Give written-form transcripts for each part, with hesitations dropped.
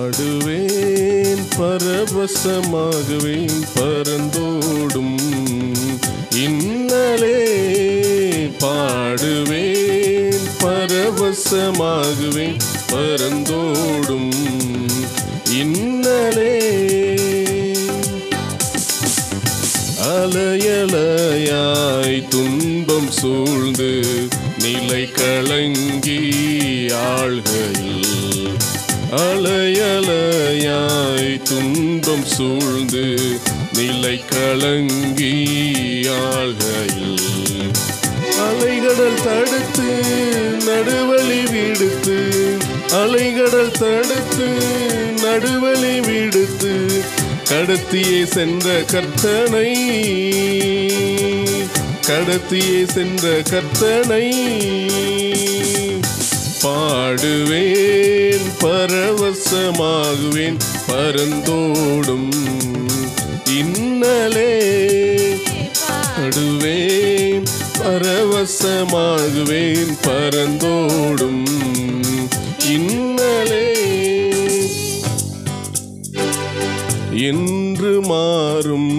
பாடுவேன் பரவசமாகுவேன் பரந்தோடும் இன்னலே பாடுவேன் பரவசமாகுவேன் பரந்தோடும் இன்னலே அலையலையாய் துன்பம் சூழ்ந்து நிலை கலங்கி ஆள்கையில் அலையலையாய் துன்பம் சூழ்ந்து நிலை கலங்கி ஆள்கையில் அலைகடல் தடுத்து நடுவழி விடுத்து அலைகடல் தடுத்து நடுவழி விடுத்து கடத்தியே சென்ற கர்த்தனை கடத்தியே சென்ற கர்த்தனை பாடுவேன் பரவசமாகுவேன் பரந்தோடும் இன்னலே பாடுவேன் பரவசமாகுவேன் பரந்தோடும் இன்னலே என்று மாறும்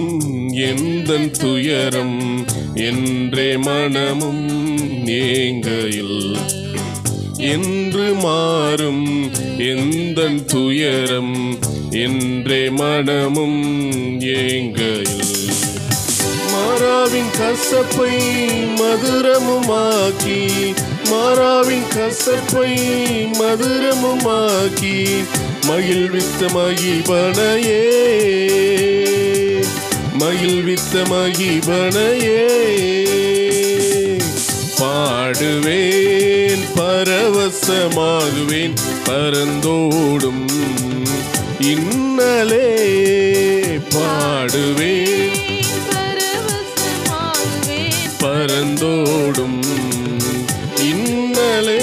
எந்தன் துயரம் என்றே மனமும் ஏங்கையில் என்று மாறும் எந்தன் துயரம் என்றே மனமும் ஏங்கையில் மாறாவின் கசப்பை மதுரமுமாக்கி மாறாவின் கசப்பை மதுரமுமாக்கி மகிழ்வித்த மகிபனையே மகிழ்வித்த மகிபனையே பாடுவேன் பரவசமாகுவேன் பரந்தோடும் இன்னலே பாடுவேன் பரந்தோடும் இன்னலே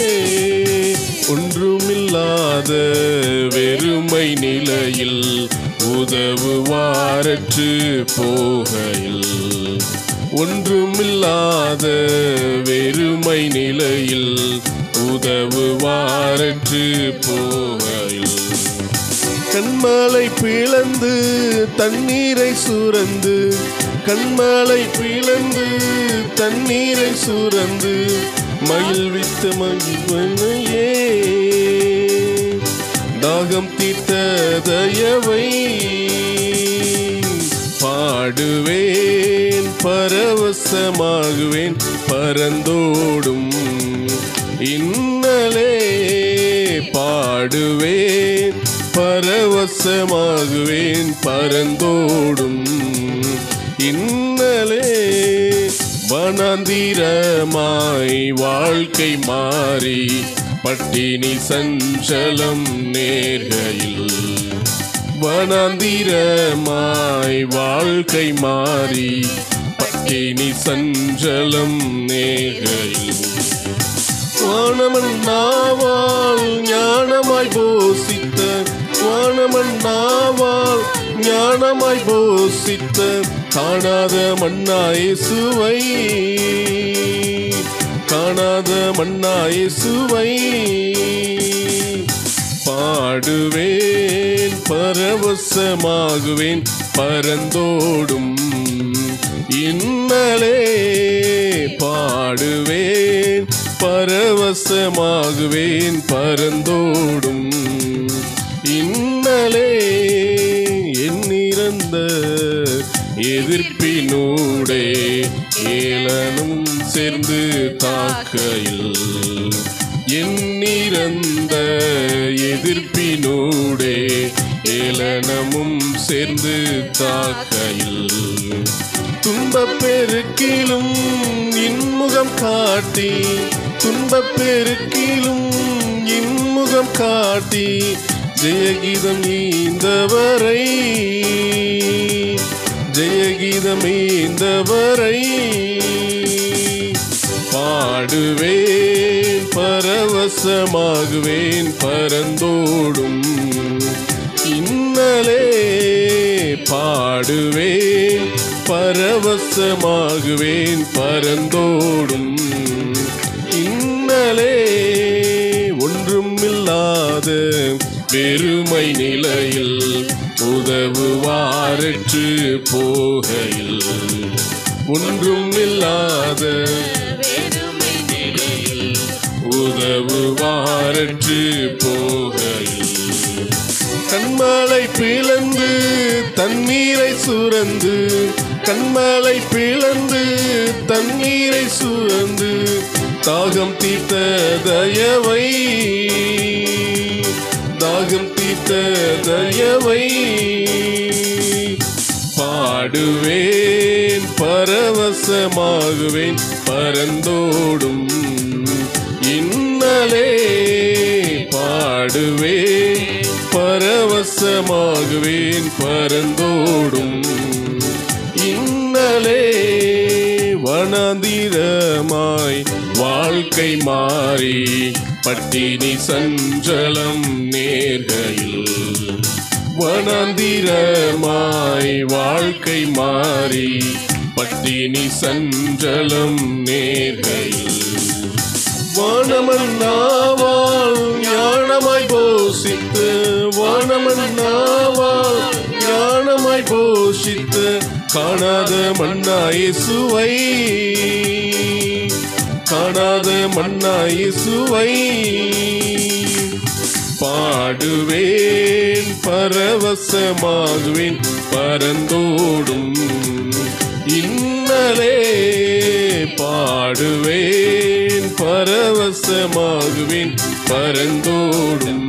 ஒன்றுமில்லாத வெறுமை நிலையில் உதவுவாரற்று போகையில் ஒன்றுமில்லாத வெறுமை நிலையில் உதவுவாரற்று போகையில் கண்மலை பிளந்து தண்ணீரை சுரந்து கண்மலை பிளந்து தண்ணீரை சுரந்து மகிழ்வித்த மகிழ்வனையே தாகம் தீர்த்த தயவை பாடுவேன் பரவசமாகுவேன் பரந்தோடும் இன்னலே பாடுவேன் பரவசமாகுவேன் பரந்தோடும் இன்னலே வனாந்திரமாய் வாழ்க்கை மாறி பட்டினி சஞ்சலம் நேர்கையில் வனாந்திரமாய் வாழ்க்கை மாறி பட்டினி சஞ்சலம் நேர்கையில் வானமன் நாவால் ஞானமாய் போசித்த வானமன் நாவால் ஞானமாய் போசித்த காணாத மன்னாயேசுவை காணாத மன்னாயேசுவை பாடுவேன் பரவசமாகுவேன் பரந்தோடும் இன்னலே பாடுவேன் பரவசமாகுவேன் பரந்தோடும் இன்னலே எண்ணிறந்த எதிர்ப்பினூடே ஏளனும் சேர்ந்து தாக்கையில் எண்ணிறந்த எதிர்ப்பினூடே ஏளனமும் சேர்ந்து தாக்கையில் துன்பப் பெருக்கிலும் இன்முகம் காட்டி துன்பப் பெருக்கிலும் இன்முகம் காட்டி ஜெயகீதம் ஈந்தவரை ஜெயகீதம் ஈந்தவரை பாடுவேன் பரவசமாகுவேன் பரந்தோடும் இன்னலே பாடுவேன் பரவசமாகுவேன் பரந்தோடும் இன்னலே ஒன்றுமில்லாத வெறுமை நிலையில் உதவுவாரற்று போகையில் ஒன்றும் இல்லாத உதவுவாரற்று போகையில் கண்மலை பிளந்து தண்ணீரை சுரந்து கண்மலை பிளந்து தண்ணீரை சுரந்து தாகம் தீர்த்த தயவை தாகம் தீர்த்த தயவை பாடுவேன் பரவசமாகுவேன் பரந்தோடும் இன்னலே பாடுவேன் பரவசமாகுவேன் பரந்தோடும் இன்னலே வனாந்திரமாய் வாழ்க்கை மாறி பட்டினி சஞ்சலம் நேர்கையில் வனாந்திரமாய் வாழ்க்கை மாறி பட்டினி சஞ்சலம் நேர்கையில் வானமன்னாவால் ஞானமாய் போஷித்து வானமன்னாவால் ஞானமாய் போஷித்து காணாத மன்னா இயேசுவை காணாத மன்னா இயேசுவை பாடுவேன் பரவசமாகுவேன் பரந்தோடும் இன்னலே பாடுவேன் பரவசமாகுவேன் பரந்தோடும்